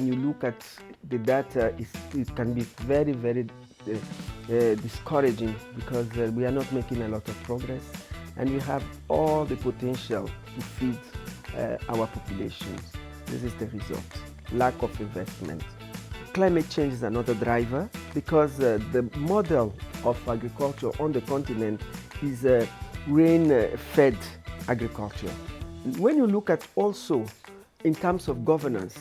when you look at the data, it can be very, very discouraging, because we are not making a lot of progress, and we have all the potential to feed our populations. This is the result: lack of investment. Climate change is another driver, because the model of agriculture on the continent is rain-fed agriculture. When you look at also in terms of governance,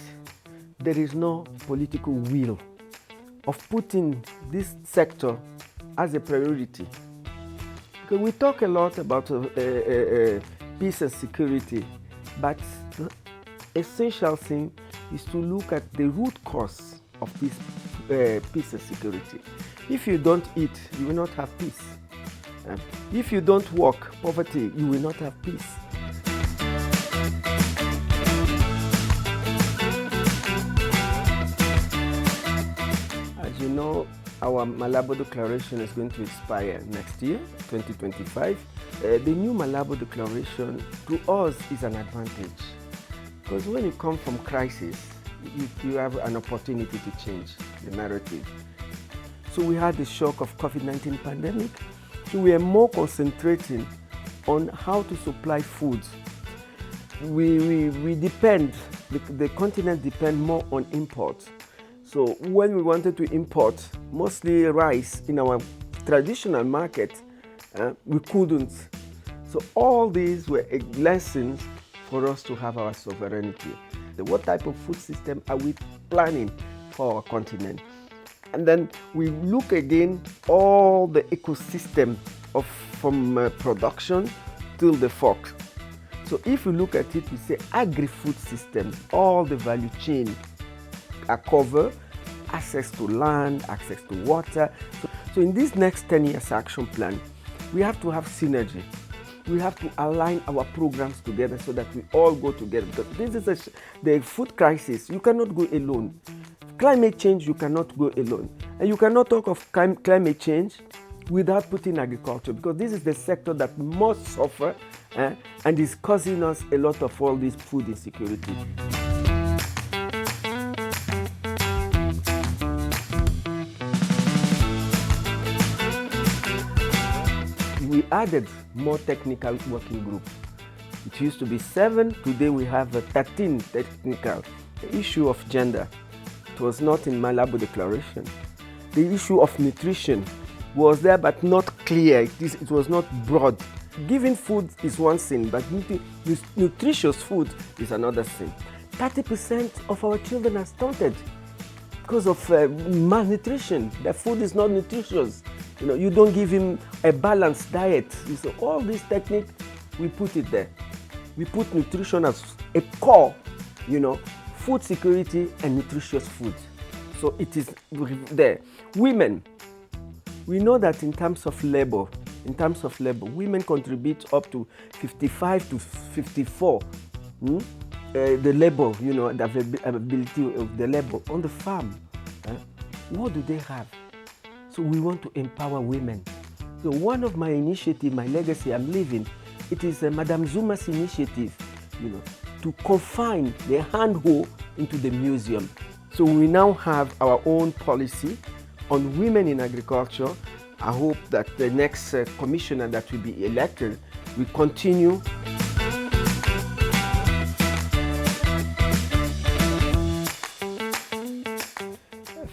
there is no political will of putting this sector as a priority. Because we talk a lot about peace and security, but the essential thing is to look at the root cause of this peace and security. If you don't eat, you will not have peace. If you don't work, poverty, you will not have peace. As you know, our Malabo Declaration is going to expire next year, 2025. The new Malabo Declaration to us is an advantage, because when you come from crisis, you have an opportunity to change the narrative. So we had the shock of COVID-19 pandemic, so we are more concentrating on how to supply food. We depend, the continent depends more on imports. So when we wanted to import mostly rice in our traditional market, we couldn't. So all these were lessons for us to have our sovereignty. What type of food system are we planning for our continent? And then we look again all the ecosystem from production till the fork. So if you look at it, we say agri-food system, all the value chain are covered, access to land, access to water. So in this next 10 years action plan, we have to have synergy. We have to align our programs together so that we all go together, because this is the food crisis. You cannot go alone. Climate change, you cannot go alone. And you cannot talk of climate change without putting agriculture, because this is the sector that most suffer and is causing us a lot of all this food insecurity. We added more technical working groups. It used to be 7, today we have 13 technical. The issue of gender, it was not in Malabo Declaration. The issue of nutrition was there but not clear, it was not broad. Giving food is one thing, but nutritious food is another thing. 30% of our children are stunted because of malnutrition. Their food is not nutritious. You don't give him a balanced diet. So all these techniques, we put it there. We put nutrition as a core, food security and nutritious food. So it is there. Women, we know that in terms of labor, women contribute up to 55 to 54. The labor, the availability of the labor on the farm. What do they have? So we want to empower women. So one of my initiatives, my legacy I'm leaving, it is Madame Zuma's initiative, to confine the handhold into the museum. So we now have our own policy on women in agriculture. I hope that the next commissioner that will be elected will continue.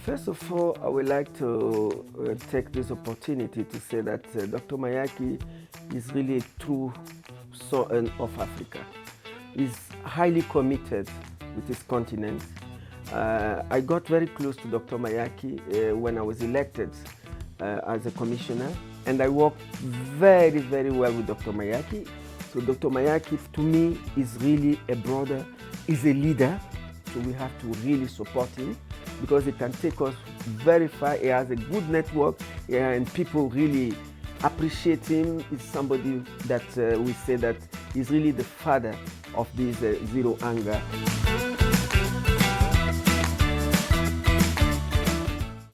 First of all, I would like to take this opportunity to say that Dr. Mayaki is really a true son of Africa. He's highly committed with his continent. I got very close to Dr. Mayaki when I was elected as a commissioner, and I worked very, very well with Dr. Mayaki. So Dr. Mayaki, to me, is really a brother, is a leader, so we have to really support him, because it can take us very far. He has a good network, and people really appreciate him. He's somebody that we say that is really the father of this zero anger.